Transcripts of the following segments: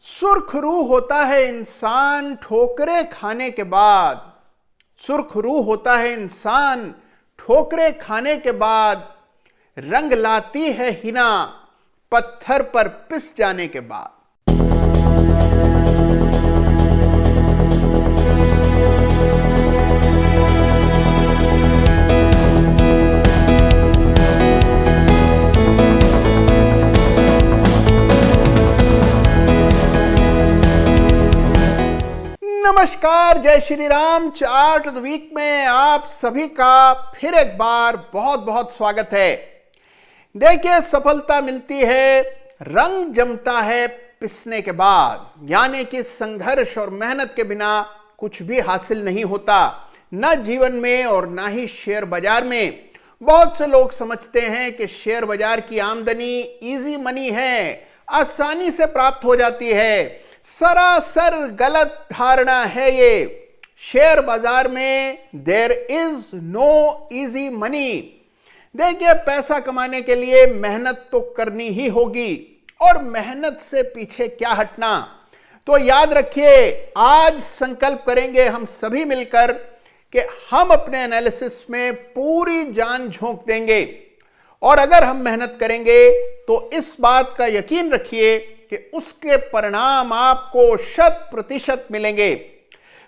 सुर्खरू होता है इंसान ठोकरे खाने के बाद। सुर्खरू होता है इंसान ठोकरे खाने के बाद। रंग लाती है हिना पत्थर पर पिस जाने के बाद। नमस्कार, जय Shri Ram. Chart of the week में आप सभी का फिर एक बार बहुत बहुत स्वागत है। देखिए, सफलता मिलती है, रंग जमता है पिसने के बाद, यानी कि संघर्ष और मेहनत के बिना कुछ भी हासिल नहीं होता, न जीवन में और ना ही शेयर बाजार में। बहुत से लोग समझते हैं कि शेयर बाजार की आमदनी इजी मनी है, आसानी से प्राप्त हो जाती है। सरासर गलत धारणा है ये। शेयर बाजार में there is no easy money. देखिए, पैसा कमाने के लिए मेहनत तो करनी ही होगी, और मेहनत से पीछे क्या हटना। तो याद रखिए, आज संकल्प करेंगे हम सभी मिलकर कि हम अपने एनालिसिस में पूरी जान झोंक देंगे, और अगर हम मेहनत करेंगे तो इस बात का यकीन रखिए कि उसके परिणाम आपको 100% मिलेंगे।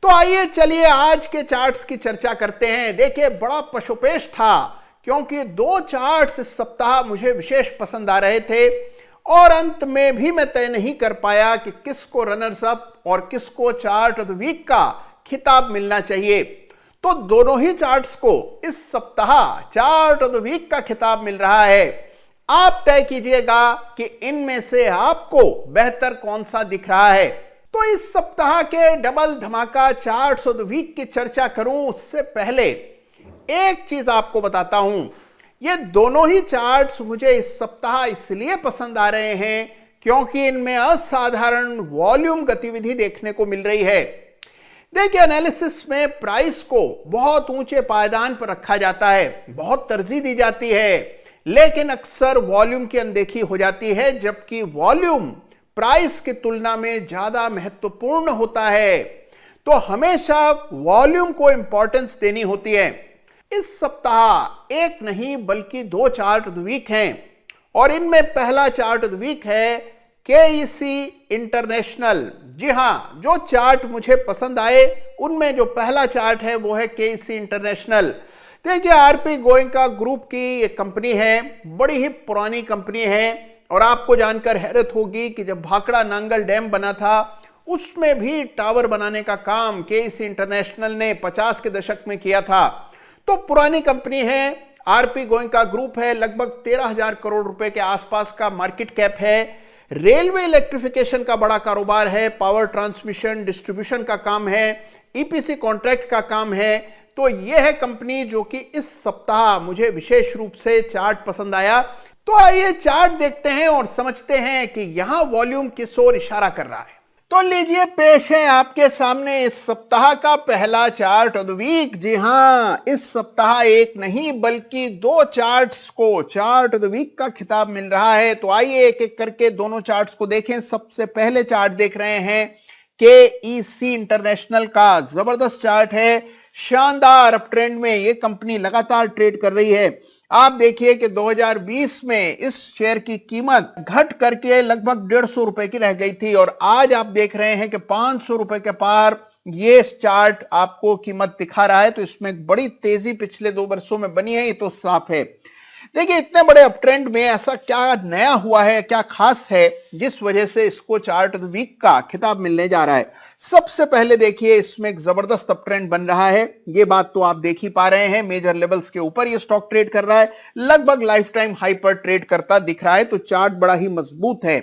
तो आइए चलिए आज के चार्ट्स की चर्चा करते हैं। देखिए, बड़ा पशुपेश था, क्योंकि दो चार्ट्स इस सप्ताह मुझे विशेष पसंद आ रहे थे, और अंत में भी मैं तय नहीं कर पाया कि किसको रनर्स अप और किसको चार्ट ऑफ द वीक का खिताब मिलना चाहिए। तो दोनों ही चार्ट्स को इस सप्ताह चार्ट ऑफ द वीक का खिताब मिल रहा है। आप तय कीजिएगा कि इनमें से आपको बेहतर कौन सा दिख रहा है। तो इस सप्ताह के डबल धमाका चार्ट्स ऑफ द वीक की चर्चा करूं उससे पहले एक चीज आपको बताता हूं। ये दोनों ही चार्ट्स मुझे इस सप्ताह इसलिए पसंद आ रहे हैं क्योंकि इनमें असाधारण वॉल्यूम गतिविधि देखने को मिल रही है। देखिए, एनालिसिस में प्राइस को बहुत ऊंचे पायदान पर रखा जाता है, बहुत तरजीह दी जाती है, लेकिन अक्सर वॉल्यूम की अनदेखी हो जाती है, जबकि वॉल्यूम प्राइस की तुलना में ज्यादा महत्वपूर्ण होता है। तो हमेशा वॉल्यूम को इंपॉर्टेंस देनी होती है। इस सप्ताह एक नहीं बल्कि दो चार्ट ऑफ द वीक हैं, और इनमें पहला चार्ट ऑफ द वीक है केईसी इंटरनेशनल। जी हां, जो चार्ट मुझे पसंद आए उनमें जो पहला चार्ट है वो है केईसी इंटरनेशनल। देखिए, आरपी गोयनका ग्रुप की एक कंपनी है, बड़ी ही पुरानी कंपनी है, और आपको जानकर हैरत होगी कि जब भाखड़ा नांगल डैम बना था उसमें भी टावर बनाने का काम केईसी इंटरनेशनल ने 50 के दशक में किया था। तो पुरानी कंपनी है, आरपी गोयनका ग्रुप है, लगभग 13,000 करोड़ रुपए के आसपास का मार्केट कैप है। रेलवे इलेक्ट्रिफिकेशन का बड़ा कारोबार है, पावर ट्रांसमिशन डिस्ट्रीब्यूशन का काम है, ईपीसी कॉन्ट्रैक्ट का काम है। तो यह है कंपनी जो कि इस सप्ताह मुझे विशेष रूप से चार्ट पसंद आया। तो आइए चार्ट देखते हैं और समझते हैं कि यहां वॉल्यूम किस ओर इशारा कर रहा है। तो लीजिए, पेश है आपके सामने इस सप्ताह का पहला चार्ट ऑफ द वीक। जी हां, इस सप्ताह एक नहीं बल्कि दो चार्ट्स को चार्ट ऑफ द वीक का खिताब मिल रहा है। तो आइए एक एक करके दोनों चार्ट्स को देखें। सबसे पहले चार्ट देख रहे हैं केईसी इंटरनेशनल का। जबरदस्त चार्ट है, शानदार अप ट्रेंड में ये कंपनी लगातार ट्रेड कर रही है। आप देखिए कि 2020 में इस शेयर की कीमत घट करके लगभग 150 रुपए की रह गई थी, और आज आप देख रहे हैं कि 500 रुपए के पार ये चार्ट आपको कीमत दिखा रहा है। तो इसमें एक बड़ी तेजी पिछले 2 वर्षों में बनी है, ये तो साफ है। देखिए, इतने बड़े अप ट्रेंड में ऐसा क्या नया हुआ है, क्या खास है जिस वजह से इसको चार्ट ऑफ द वीक का खिताब मिलने जा रहा है। सबसे पहले देखिए, इसमें एक जबरदस्त अप ट्रेंड बन रहा है, ये बात तो आप देख ही पा रहे हैं। मेजर लेवल्स के ऊपर ये स्टॉक ट्रेड कर रहा है, लगभग लाइफ टाइम हाई पर ट्रेड करता दिख रहा है। तो चार्ट बड़ा ही मजबूत है।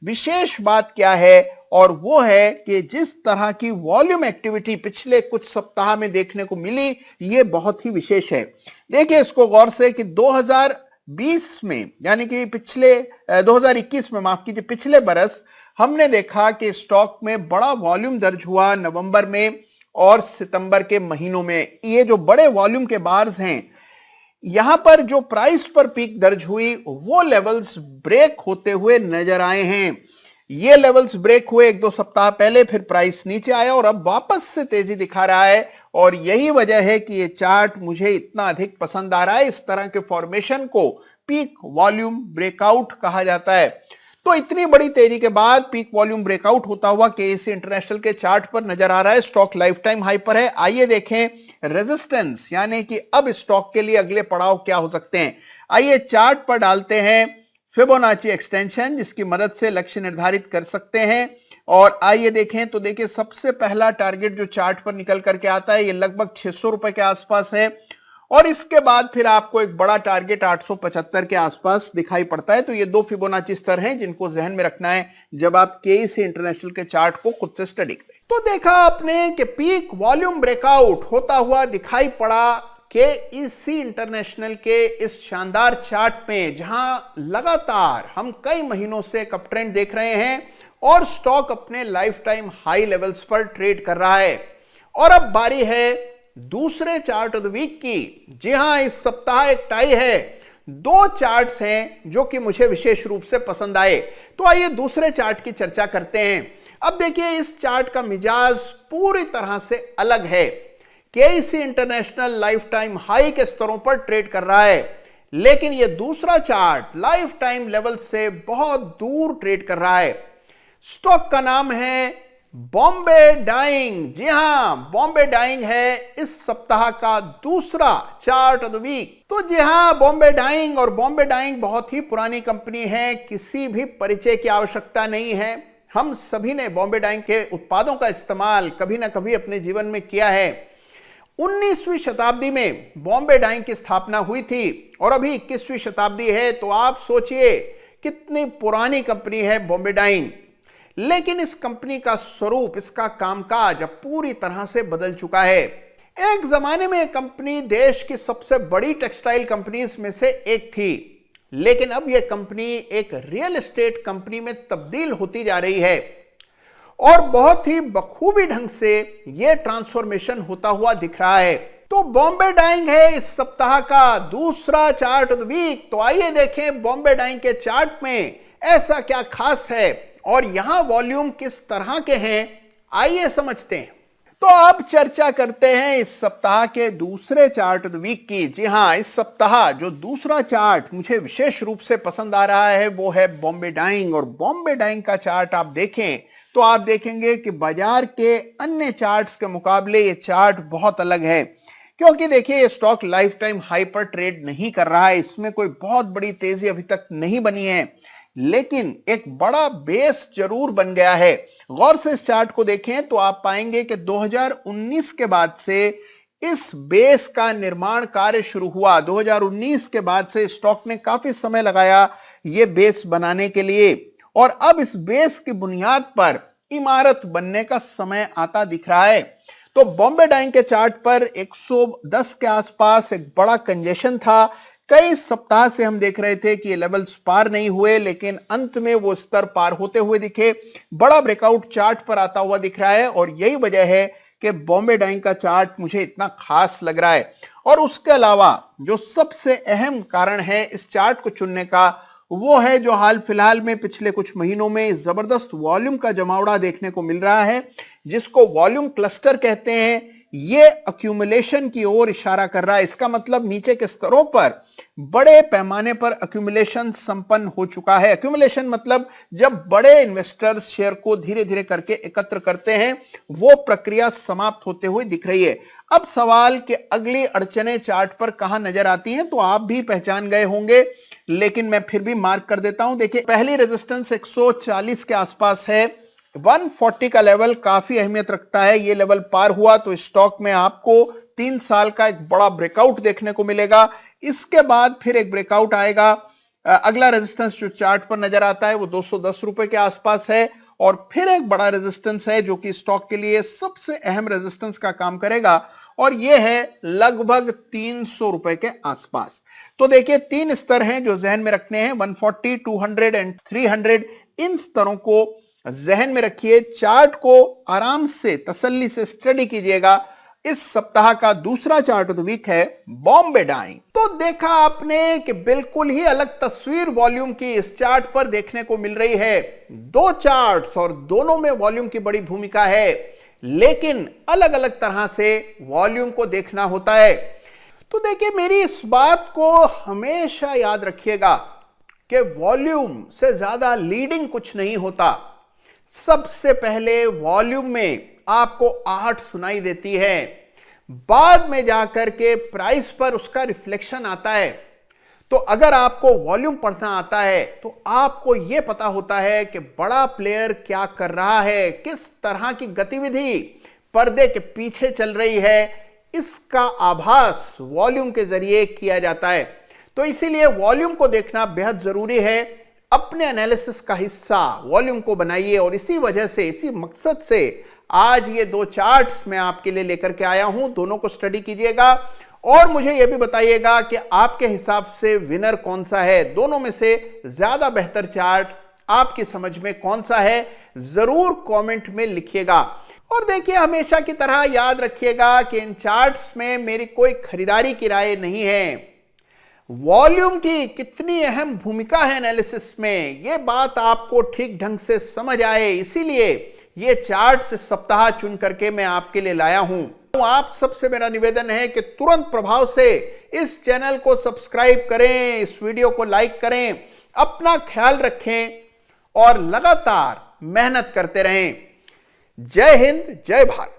विशेष बात क्या है, और वो है कि जिस तरह की वॉल्यूम एक्टिविटी पिछले कुछ सप्ताह में देखने को मिली, ये बहुत ही विशेष है। देखिए इसको गौर से कि 2020 में, यानी कि पिछले 2021 में, माफ कीजिए, पिछले बरस हमने देखा कि स्टॉक में बड़ा वॉल्यूम दर्ज हुआ नवंबर में और सितंबर के महीनों में। ये जो बड़े वॉल्यूम के बार्स हैं, यहां पर जो प्राइस पर पीक दर्ज हुई वो लेवल्स ब्रेक होते हुए नजर आए हैं। ये लेवल्स ब्रेक हुए एक दो सप्ताह पहले, फिर प्राइस नीचे आया और अब वापस से तेजी दिखा रहा है। और यही वजह है कि ये चार्ट मुझे इतना अधिक पसंद आ रहा है। इस तरह के फॉर्मेशन को पीक वॉल्यूम ब्रेकआउट कहा जाता है। तो इतनी बड़ी तेजी के बाद पीक वॉल्यूम ब्रेकआउट होता हुआ केएससी इंटरनेशनल के चार्ट पर नजर आ रहा है। स्टॉक लाइफ टाइम हाई पर है। आइए देखें रेजिस्टेंस, यानी कि अब स्टॉक के लिए अगले पड़ाव क्या हो सकते हैं। आइए चार्ट पर डालते हैं फिबोनाची एक्सटेंशन, जिसकी मदद से लक्ष्य निर्धारित कर सकते हैं। और आइए देखें तो देखिए सबसे पहला टारगेट जो चार्ट पर निकल करके आता है ये लगभग 600 रुपए के आसपास है। और इसके बाद फिर आपको एक बड़ा टारगेट 875 के आसपास दिखाई पड़ता है। तो ये दो फिबोनाची स्तर हैं जिनको ध्यान में रखना है जब आप केएससी इंटरनेशनल के चार्ट को खुद से स्टडी करें। तो देखा आपने कि पीक वॉल्यूम ब्रेकआउट होता हुआ दिखाई पड़ा केएससी इंटरनेशनल के इस शानदार चार्ट में, जहां लगातार हम कई महीनों से एक अप ट्रेंड देख रहे हैं और स्टॉक अपने लाइफ टाइम हाई लेवल्स पर ट्रेड कर रहा है। और अब बारी है दूसरे चार्ट ऑफ द वीक की। जी हां, इस सप्ताह एक टाई है। दो चार्ट्स हैं जो कि मुझे विशेष रूप से पसंद आए। तो आइए दूसरे चार्ट की चर्चा करते हैं। अब देखिए इस चार्ट का मिजाज पूरी तरह से अलग है। KSC international life time high के स्तरों पर ट्रेड कर रहा है, लेकिन यह दूसरा चार्ट लाइफ टाइम लेवल से बहुत दूर ट्रेड कर रहा है। स्टॉक का नाम है बॉम्बे डाइंग। जी हां, बॉम्बे डाइंग है इस सप्ताह का दूसरा चार्ट ऑफ द वीक। तो जी हां, बॉम्बे डाइंग, और बॉम्बे डाइंग बहुत ही पुरानी कंपनी है, किसी भी परिचय की आवश्यकता नहीं है। हम सभी ने बॉम्बे डाइंग के उत्पादों का इस्तेमाल कभी ना कभी अपने जीवन में किया है। 19वीं शताब्दी में बॉम्बे डाइंग की स्थापना हुई थी और अभी 21वीं शताब्दी है। तो आप सोचिए कितनी पुरानी कंपनी है बॉम्बे डाइंग। लेकिन इस कंपनी का स्वरूप, इसका कामकाज अब पूरी तरह से बदल चुका है। एक जमाने में यह कंपनी देश की सबसे बड़ी टेक्सटाइल कंपनीज में से एक थी, लेकिन अब यह कंपनी एक रियल एस्टेट कंपनी में तब्दील होती जा रही है और बहुत ही बखूबी ढंग से यह ट्रांसफॉर्मेशन होता हुआ दिख रहा है। तो बॉम्बे डाइंग है इस सप्ताह का दूसरा चार्ट ऑफ द वीक। तो आइए देखें बॉम्बे डाइंग के चार्ट में ऐसा क्या खास है और यहां वॉल्यूम किस तरह के हैं, आइए समझते हैं। तो अब चर्चा करते हैं इस सप्ताह के दूसरे चार्ट ऑफ द वीक की। जी हां, इस सप्ताह जो दूसरा चार्ट मुझे विशेष रूप से पसंद आ रहा है वो है बॉम्बे डाइंग। और बॉम्बे डाइंग का चार्ट आप देखें तो आप देखेंगे कि बाजार के अन्य चार्ट्स के मुकाबले ये चार्ट बहुत अलग है, क्योंकि देखिए ये स्टॉक लाइफ टाइम हाई पर ट्रेड नहीं कर रहा है। इसमें कोई बहुत बड़ी तेजी अभी तक नहीं बनी है, लेकिन एक बड़ा बेस जरूर बन गया है। गौर से इस चार्ट को देखें तो आप पाएंगे कि 2019 के बाद से इस बेस का निर्माण कार्य शुरू हुआ। 2019 के बाद से स्टॉक ने काफी समय लगाया यह बेस बनाने के लिए, और अब इस बेस की बुनियाद पर इमारत बनने का समय आता दिख रहा है। तो बॉम्बे डाइंग के चार्ट पर 110 के आसपास एक बड़ा कंजेशन था। कई सप्ताह से हम देख रहे थे कि ये लेवल्स पार नहीं हुए, लेकिन अंत में वो स्तर पार होते हुए दिखे। बड़ा ब्रेकआउट चार्ट पर आता हुआ दिख रहा है और यही वजह है कि बॉम्बे डाइंग का चार्ट मुझे इतना खास लग रहा है। और उसके अलावा जो सबसे अहम कारण है इस चार्ट को चुनने का, वो है जो हाल फिलहाल में पिछले कुछ महीनों में जबरदस्त वॉल्यूम का जमावड़ा देखने को मिल रहा है, जिसको वॉल्यूम क्लस्टर कहते हैं। ये अक्यूमुलेशन की ओर इशारा कर रहा है। इसका मतलब नीचे के स्तरों पर बड़े पैमाने पर अक्यूमुलेशन संपन्न हो चुका है। अक्यूमुलेशन मतलब जब बड़े इन्वेस्टर्स शेयर को धीरे धीरे करके एकत्र करते हैं, वो प्रक्रिया समाप्त होते हुए दिख रही है। अब सवाल कि अगली अड़चने चार्ट पर कहां नजर आती हैं, तो आप भी पहचान गए होंगे, लेकिन मैं फिर भी मार्क कर देता हूं। देखिए पहली रेजिस्टेंस 140 के आसपास है। 140 का लेवल काफी अहमियत रखता है। ये लेवल पार हुआ तो स्टॉक में आपको 3 साल का एक बड़ा ब्रेकआउट देखने को मिलेगा। इसके बाद फिर एक ब्रेकआउट आएगा। अगला रेजिस्टेंस जो चार्ट पर नजर आता है वो 210 रुपए के आसपास है, और फिर एक बड़ा रेजिस्टेंस है जो कि स्टॉक के लिए सबसे अहम रेजिस्टेंस का काम करेगा, और यह है लगभग 300 रुपए के आसपास। तो देखिए 3 स्तर हैं जो जहन में रखने हैं, 140, 200 एंड 300। इन स्तरों को जहन में रखिए, चार्ट को आराम से तसल्ली से स्टडी कीजिएगा। इस सप्ताह का दूसरा चार्ट ऑफ द वीक है बॉम्बे डाइंग। तो देखा आपने कि बिल्कुल ही अलग तस्वीर वॉल्यूम की इस चार्ट पर देखने को मिल रही है। दो चार्ट्स और दोनों में वॉल्यूम की बड़ी भूमिका है, लेकिन अलग अलग तरह से वॉल्यूम को देखना होता है। तो देखिए, मेरी इस बात को हमेशा याद रखिएगा कि वॉल्यूम से ज्यादा लीडिंग कुछ नहीं होता। सबसे पहले वॉल्यूम में आपको आर्ट सुनाई देती है, बाद में जाकर के प्राइस पर उसका रिफ्लेक्शन आता है। तो अगर आपको वॉल्यूम पढ़ना आता है तो आपको यह पता होता है कि बड़ा प्लेयर क्या कर रहा है, किस तरह की गतिविधि पर्दे के पीछे चल रही है, इसका आभास वॉल्यूम के जरिए किया जाता है। तो इसीलिए वॉल्यूम को देखना बेहद जरूरी है। अपने एनालिसिस का हिस्सा वॉल्यूम को बनाइए और इसी वजह से, इसी मकसद से आज ये दो चार्ट्स मैं आपके लिए लेकर के आया हूं। दोनों को स्टडी कीजिएगा और मुझे यह भी बताइएगा कि आपके हिसाब से विनर कौन सा है, दोनों में से ज्यादा बेहतर चार्ट आपकी समझ में कौन सा है, जरूर कमेंट में लिखिएगा। और देखिए, हमेशा की तरह याद रखिएगा कि इन चार्ट्स में मेरी कोई खरीदारी की राय नहीं है। वॉल्यूम की कितनी अहम भूमिका है एनालिसिस में, यह बात आपको ठीक ढंग से समझ आए, इसीलिए ये चार्ट इस सप्ताह चुन करके मैं आपके लिए लाया हूं। तो आप सबसे मेरा निवेदन है कि तुरंत प्रभाव से इस चैनल को सब्सक्राइब करें, इस वीडियो को लाइक करें, अपना ख्याल रखें और लगातार मेहनत करते रहें। जय हिंद, जय भारत।